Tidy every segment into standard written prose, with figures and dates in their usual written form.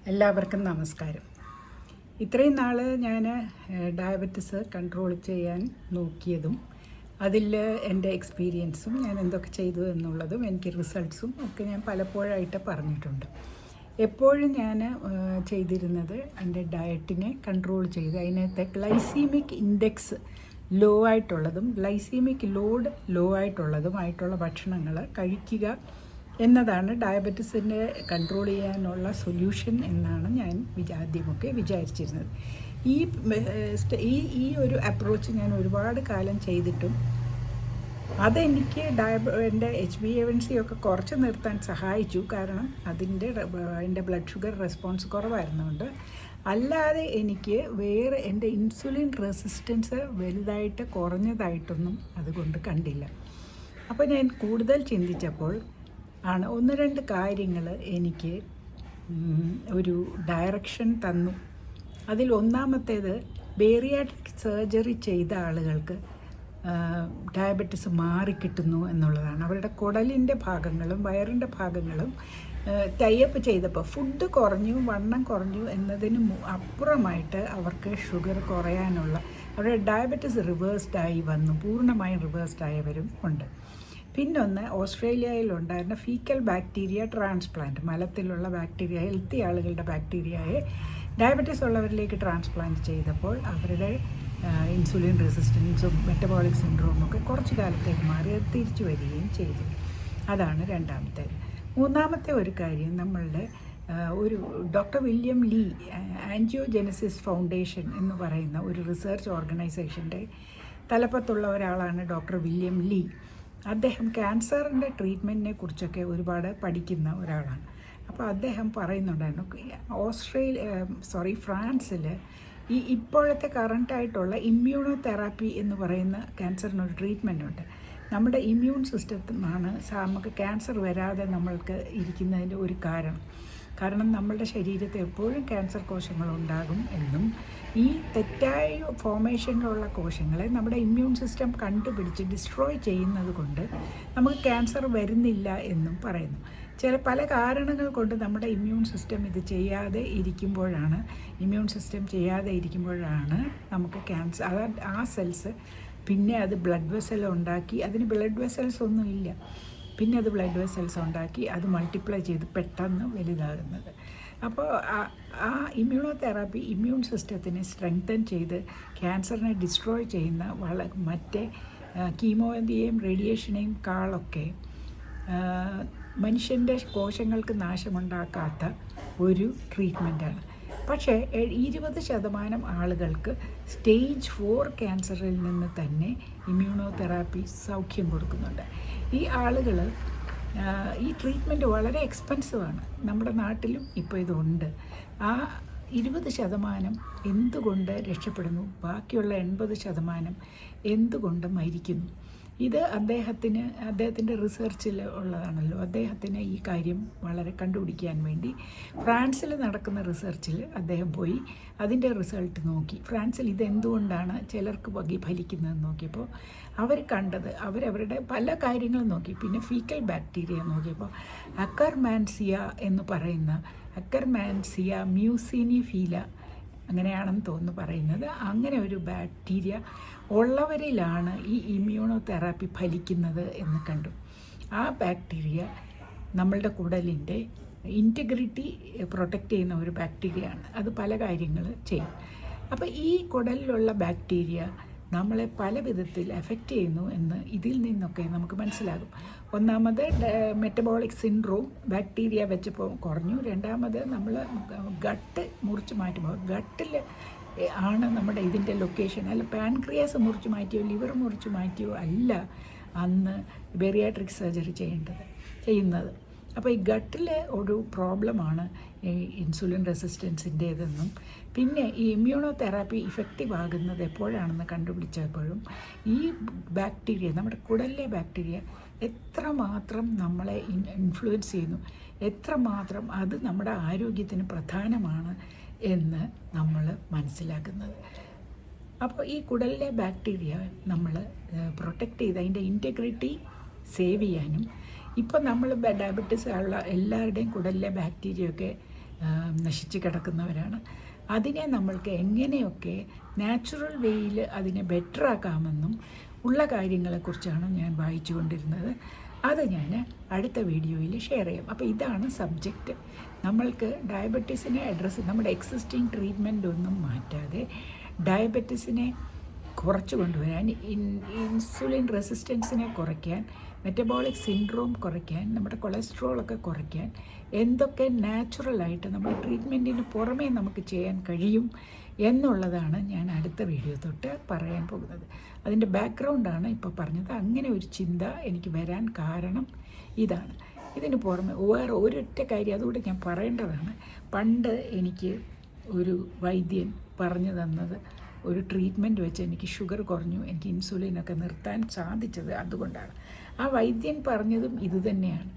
എല്ലാവർക്കും നമസ്കാരം. ഇത്രയും നാൾ ഞാൻ ഡയബറ്റിസ് കൺട്രോൾ ചെയ്യാൻ നോക്കിയതും അതിൽ എൻ്റെ എക്സ്പീരിയൻസും ഞാൻ എന്തൊക്കെ ചെയ്തു എന്നുള്ളതും എനിക്ക് റിസൾട്ട്സും ഒക്കെ ഞാൻ പലപ്പോഴായിട്ട് പറഞ്ഞിട്ടുണ്ട്. എപ്പോഴും ഞാൻ ചെയ്തിരുന്നത് എൻ്റെ ഡയറ്റിനെ കൺട്രോൾ ചെയ്ത് അതിനകത്തെ ഗ്ലൈസീമിക് ഇൻഡെക്സ് ലോ ആയിട്ടുള്ളതും ഗ്ലൈസീമിക് ലോഡ് ലോ ആയിട്ടുള്ളതുമായിട്ടുള്ള ഭക്ഷണങ്ങൾ കഴിക്കുക എന്നതാണ് ഡയബറ്റിസിനെ കൺട്രോൾ ചെയ്യാനുള്ള സൊല്യൂഷൻ എന്നാണ് ഞാൻ ആദ്യമൊക്കെ വിചാരിച്ചിരുന്നത്. ഈ ഒരു അപ്രോച്ച് ഞാൻ ഒരുപാട് കാലം ചെയ്തിട്ടും അതെനിക്ക് എൻ്റെ HbA1c ഒക്കെ കുറച്ച് നിർത്താൻ സഹായിച്ചു. കാരണം എൻ്റെ ബ്ലഡ് ഷുഗർ റെസ്പോൺസ് കുറവായിരുന്നുകൊണ്ട്. അല്ലാതെ എനിക്ക് വേറെ എൻ്റെ ഇൻസുലിൻ റെസിസ്റ്റൻസ് വലുതായിട്ട് കുറഞ്ഞതായിട്ടൊന്നും അതുകൊണ്ട് കണ്ടില്ല. അപ്പോൾ ഞാൻ കൂടുതൽ ചിന്തിച്ചപ്പോൾ ആണ് ഒന്ന് രണ്ട് കാര്യങ്ങൾ എനിക്ക് ഒരു ഡയറക്ഷൻ തന്നു. അതിൽ ഒന്നാമത്തേത് ബേറിയാട്രിക് സർജറി ചെയ്ത ആളുകൾക്ക് ഡയബറ്റിസ് മാറിക്കിട്ടുന്നു എന്നുള്ളതാണ്. അവരുടെ കുടലിൻ്റെ ഭാഗങ്ങളും വയറിൻ്റെ ഭാഗങ്ങളും ടൈപ്പ് ചെയ്തപ്പോൾ ഫുഡ് കുറഞ്ഞു, വണ്ണം കുറഞ്ഞു എന്നതിന് അപ്പുറമായിട്ട് അവർക്ക് ഷുഗർ കുറയാനുള്ള അവരുടെ ഡയബറ്റിസ് റിവേഴ്സ്ഡായി വന്നു. പൂർണ്ണമായും റിവേഴ്സ്ഡായവരും ഉണ്ട്. പിന്നൊന്ന് ഓസ്ട്രേലിയയിലുണ്ടായിരുന്ന ഫീക്കൽ ബാക്ടീരിയ ട്രാൻസ്പ്ലാന്റ്, മലത്തിലുള്ള ബാക്ടീരിയ, ഹെൽത്തി ആളുകളുടെ ബാക്ടീരിയയെ ഡയബറ്റീസ് ഉള്ളവരിലേക്ക് ട്രാൻസ്പ്ലാന്റ് ചെയ്തപ്പോൾ അവരുടെ ഇൻസുലിൻ റെസിസ്റ്റൻസും മെറ്റബോളിക് സിൻഡ്രോമും ഒക്കെ കുറച്ച് കാലത്തേക്ക് മാറി അത് തിരിച്ചു വരികയും ചെയ്തു. അതാണ് രണ്ടാമത്തേത്. മൂന്നാമത്തെ ഒരു കാര്യം, നമ്മളുടെ ഒരു ഡോക്ടർ വില്യം ലീ ആൻജിയോജെനസിസ് ഫൗണ്ടേഷൻ എന്ന് പറയുന്ന ഒരു റിസർച്ച് ഓർഗനൈസേഷൻ്റെ തലപ്പത്തുള്ള ഒരാളാണ് ഡോക്ടർ വില്യം ലീ. അദ്ദേഹം ക്യാൻസറിൻ്റെ ട്രീറ്റ്മെൻറ്റിനെ കുറിച്ചൊക്കെ ഒരുപാട് പഠിക്കുന്ന ഒരാളാണ്. അപ്പോൾ അദ്ദേഹം പറയുന്നുണ്ടായിരുന്നു ഫ്രാൻസിൽ ഇപ്പോഴത്തെ കറണ്ടായിട്ടുള്ള ഇമ്മ്യൂണോ തെറാപ്പി എന്ന് പറയുന്ന ക്യാൻസറിനൊരു ട്രീറ്റ്മെൻ്റ് ഉണ്ട്. നമ്മുടെ ഇമ്മ്യൂൺ സിസ്റ്റമാണ് നമുക്ക് ക്യാൻസർ വരാതെ നമ്മൾക്ക് ഇരിക്കുന്നതിൻ്റെ ഒരു കാരണം നമ്മളുടെ ശരീരത്തിൽ എപ്പോഴും ക്യാൻസർ കോശങ്ങളുണ്ടാകും എന്നും ഈ തെറ്റായ ഫോർമേഷനിലുള്ള കോശങ്ങളെ നമ്മുടെ ഇമ്മ്യൂൺ സിസ്റ്റം കണ്ടുപിടിച്ച് ഡിസ്ട്രോയ് ചെയ്യുന്നത് കൊണ്ട് നമുക്ക് ക്യാൻസർ വരുന്നില്ല എന്നും പറയുന്നു. പല കാരണങ്ങൾ കൊണ്ട് നമ്മുടെ ഇമ്മ്യൂൺ സിസ്റ്റം ഇത് ചെയ്യാതെ ഇരിക്കുമ്പോഴാണ് നമുക്ക് ക്യാൻസർ ആ സെൽസ് പിന്നെ അത് ബ്ലഡ് വെസൽ ഉണ്ടാക്കി, അതിന് ബ്ലഡ് വെസൽസ് ഒന്നും ഇല്ല, പിന്നെ അത് ബ്ലഡ് വെസൽസ് ഉണ്ടാക്കി അത് മൾട്ടിപ്ലൈ ചെയ്ത് പെട്ടെന്ന് വലുതാകുന്നത്. അപ്പോൾ ആ ഇമ്മ്യൂണോ തെറാപ്പി ഇമ്മ്യൂൺ സിസ്റ്റത്തിനെ സ്ട്രെങ്തൻ ചെയ്ത് ക്യാൻസറിനെ ഡിസ്ട്രോയ് ചെയ്യുന്ന മറ്റേ കീമോയെയും റേഡിയേഷനെയും കാളൊക്കെ മനുഷ്യൻ്റെ കോശങ്ങൾക്ക് നാശമുണ്ടാക്കാത്ത ഒരു ട്രീറ്റ്മെൻറ്റാണ്. പക്ഷേ 20% ആളുകൾക്ക് സ്റ്റേജ് 4 ക്യാൻസറിൽ നിന്ന് തന്നെ ഇമ്മ്യൂണോ തെറാപ്പി സൗഖ്യം കൊടുക്കുന്നുണ്ട്. ഈ ആളുകൾ ഈ ട്രീറ്റ്മെൻറ്റ് വളരെ എക്സ്പെൻസീവാണ്. നമ്മുടെ നാട്ടിലും ഇപ്പോൾ ഇതുണ്ട്. ആ 20% എന്തുകൊണ്ട് രക്ഷപ്പെടുന്നു, ബാക്കിയുള്ള 80% എന്തുകൊണ്ട് മരിക്കുന്നു? ഇത് അദ്ദേഹത്തിൻ്റെ റിസർച്ചിൽ ഉള്ളതാണല്ലോ. അദ്ദേഹത്തിന് ഈ കാര്യം വളരെ കണ്ടുപിടിക്കാൻ വേണ്ടി ഫ്രാൻസിൽ നടക്കുന്ന റിസർച്ചിൽ അദ്ദേഹം പോയി അതിൻ്റെ റിസൾട്ട് നോക്കി. ഫ്രാൻസിൽ ഇതെന്തുകൊണ്ടാണ് ചിലർക്ക് ഫലിക്കുന്നതെന്ന് നോക്കിയപ്പോൾ അവർ കണ്ടത്, അവരവരുടെ പല കാര്യങ്ങളും നോക്കി. പിന്നെ ഫീക്കൽ ബാക്ടീരിയ നോക്കിയപ്പോൾ അക്കർമാൻസിയ എന്ന് പറയുന്ന അക്കർമാൻസിയ മ്യൂസിനിഫീല അങ്ങനെയാണെന്ന് തോന്നുന്നു പറയുന്നത്, അങ്ങനെ ഒരു ബാക്ടീരിയ ഉള്ളവരിലാണ് ഈ ഇമ്മ്യൂണോ തെറാപ്പി ഫലിക്കുന്നത് എന്ന് കണ്ടു. ആ ബാക്ടീരിയ നമ്മളുടെ കുടലിൻ്റെ ഇൻറ്റഗ്രിറ്റി പ്രൊട്ടക്റ്റ് ചെയ്യുന്ന ഒരു ബാക്ടീരിയയാണ്. അത് പല കാര്യങ്ങൾ ചെയ്യും. അപ്പോൾ ഈ കുടലിലുള്ള ബാക്ടീരിയ നമ്മളെ പല വിധത്തിൽ എഫക്റ്റ് ചെയ്യുന്നു എന്ന് ഇതിൽ നിന്നൊക്കെ നമുക്ക് മനസ്സിലാകും. ഒന്നാമത് മെറ്റബോളിക് സിൻഡ്രോം ബാക്ടീരിയ വെച്ചപ്പോൾ കുറഞ്ഞു. രണ്ടാമത് നമ്മൾ ഗട്ട് മുറിച്ച് മാറ്റുമ്പോൾ ഗട്ടിൽ ആണ് നമ്മുടെ ഇതിൻ്റെ ലൊക്കേഷൻ. അല്ല പാൻക്രിയാസ് മുറിച്ച് മാറ്റിയോ ലിവർ മുറിച്ച് മാറ്റിയോ അല്ല അന്ന് ബേറിയാട്രിക് സർജറി ചെയ്യുന്നത്. അപ്പോൾ ഈ ഗട്ടിലെ ഒരു പ്രോബ്ലമാണ് ഈ ഇൻസുലിൻ റെസിസ്റ്റൻസിൻ്റേതെന്നും പിന്നെ ഈ ഇമ്മ്യൂണോ തെറാപ്പി ഇഫക്റ്റീവ് ആകുന്നത് എപ്പോഴാണെന്ന് കണ്ടുപിടിച്ചപ്പോഴും ഈ ബാക്ടീരിയ, നമ്മുടെ കുടലിലെ ബാക്ടീരിയ എത്രമാത്രം നമ്മളെ ഇൻഫ്ലുവൻസ് ചെയ്യുന്നു, എത്രമാത്രം അത് നമ്മുടെ ആരോഗ്യത്തിന് പ്രധാനമാണ് എന്ന് നമ്മൾ മനസ്സിലാക്കുന്നത്. അപ്പോൾ ഈ കുടലിലെ ബാക്ടീരിയ നമ്മൾ പ്രൊട്ടക്റ്റ് ചെയ്ത് അതിൻ്റെ ഇൻറ്റഗ്രിറ്റി സേവ് ചെയ്യാനും ഇപ്പോൾ നമ്മൾ ഡയബറ്റീസ് ഉള്ള എല്ലാവരുടെയും കുടലിലെ ബാക്ടീരിയ ഒക്കെ നശിച്ച് കിടക്കുന്നവരാണ്. അതിനെ നമ്മൾക്ക് എങ്ങനെയൊക്കെ നാച്ചുറൽ വേയിൽ അതിനെ ബെറ്റർ ആക്കാമെന്നും ഉള്ള കാര്യങ്ങളെക്കുറിച്ചാണ് ഞാൻ വായിച്ചു കൊണ്ടിരുന്നത്. അത് ഞാൻ അടുത്ത വീഡിയോയിൽ ഷെയർ ചെയ്യാം. അപ്പോൾ ഇതാണ് സബ്ജക്റ്റ്. നമ്മൾക്ക് ഡയബറ്റീസിനെ നമ്മുടെ എക്സിസ്റ്റിംഗ് ട്രീറ്റ്മെൻ്റ് ഒന്നും മാറ്റാതെ ഡയബറ്റീസിനെ കുറച്ച് കൊണ്ടുവരാൻ, ഇൻസുലിൻ റെസിസ്റ്റൻസിനെ കുറയ്ക്കാൻ, മെറ്റബോളിക് സിൻഡ്രോം കുറയ്ക്കാൻ, നമ്മുടെ കൊളസ്ട്രോളൊക്കെ കുറയ്ക്കാൻ എന്തൊക്കെ നാച്ചുറലായിട്ട് നമ്മൾ ട്രീറ്റ്മെൻറ്റിന് പുറമേ നമുക്ക് ചെയ്യാൻ കഴിയും എന്നുള്ളതാണ് ഞാൻ അടുത്ത വീഡിയോ തൊട്ട് പറയാൻ പോകുന്നത്. അതിൻ്റെ ബാക്ക്ഗ്രൗണ്ടാണ് ഇപ്പോൾ പറഞ്ഞത്. അങ്ങനെ ഒരു ചിന്ത എനിക്ക് വരാൻ കാരണം ഇതാണ്. ഇതിന് പുറമെ വേറെ ഒരൊറ്റ കാര്യം അതുകൂടെ ഞാൻ പറയേണ്ടതാണ്. പണ്ട് എനിക്ക് ഒരു വൈദ്യൻ പറഞ്ഞു തന്നത്, ഒരു ട്രീറ്റ്മെൻറ്റ് വെച്ച് എനിക്ക് ഷുഗർ കുറഞ്ഞു, എനിക്ക് ഇൻസുലിനൊക്കെ നിർത്താൻ സാധിച്ചത് അതുകൊണ്ടാണ്. ആ വൈദ്യൻ പറഞ്ഞതും ഇതുതന്നെയാണ്.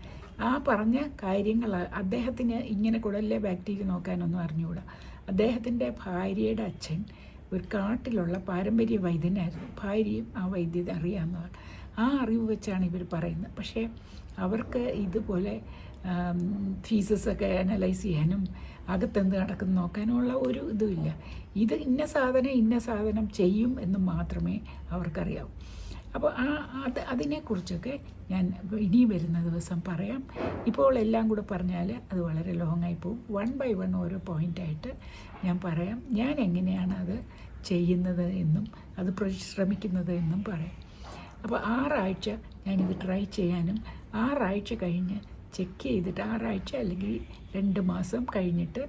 ആ പറഞ്ഞ കാര്യങ്ങൾ അദ്ദേഹത്തിന് ഇങ്ങനെ കുടലിലെ ബാക്ടീരിയ നോക്കാനൊന്നും അറിഞ്ഞുകൂടാ. അദ്ദേഹത്തിൻ്റെ ഭാര്യയുടെ അച്ഛൻ ഒരു കാട്ടിലുള്ള പാരമ്പര്യ വൈദ്യനായിരുന്നു. ഭാര്യയും ആ വൈദ്യത അറിയാവുന്നതാണ്. ആ അറിവ് വെച്ചാണ് ഇവർ പറയുന്നത്. പക്ഷേ അവർക്ക് ഇതുപോലെ ഫീസസൊക്കെ അനലൈസ് ചെയ്യാനും അകത്തെന്ത് നടക്കുന്നു നോക്കാനുള്ള ഒരു ഇതുമില്ല. ഇത് ഇന്ന സാധനം ചെയ്യും എന്ന് മാത്രമേ അവർക്കറിയാവൂ. അപ്പോൾ അതിനെക്കുറിച്ചൊക്കെ ഞാൻ ഇനി വരുന്ന ദിവസം പറയാം. ഇപ്പോൾ എല്ലാം കൂടെ പറഞ്ഞാൽ അത് വളരെ ലോങ്ങായി പോകും. 1 by 1 ഓരോ പോയിൻ്റായിട്ട് ഞാൻ പറയാം. ഞാൻ എങ്ങനെയാണ് അത് ചെയ്യുന്നത് എന്നും അത് ശ്രമിക്കുന്നത് എന്നും പറയാം. അപ്പോൾ 6 ആഴ്ച ഞാനിത് ട്രൈ ചെയ്യാനും 6 ആഴ്ച കഴിഞ്ഞ് ചെക്ക് ചെയ്തിട്ട് 6 ആഴ്ച അല്ലെങ്കിൽ 2 മാസം കഴിഞ്ഞിട്ട്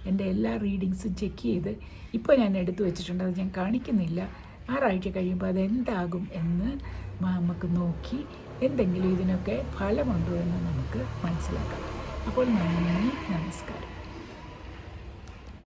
എൻ്റെ എല്ലാ റീഡിങ്സും ചെക്ക് ചെയ്ത് ഇപ്പോൾ ഞാൻ എടുത്തു വെച്ചിട്ടുണ്ട്. അത് ഞാൻ കാണിക്കുന്നില്ല. 6 ആഴ്ച കഴിയുമ്പോൾ അതെന്താകും എന്ന് നമുക്ക് നോക്കി എന്തെങ്കിലും ഇതിനൊക്കെ ഫലമുണ്ടോ എന്ന് നമുക്ക് മനസ്സിലാക്കാം. അപ്പോൾ നന്ദി, നമസ്കാരം.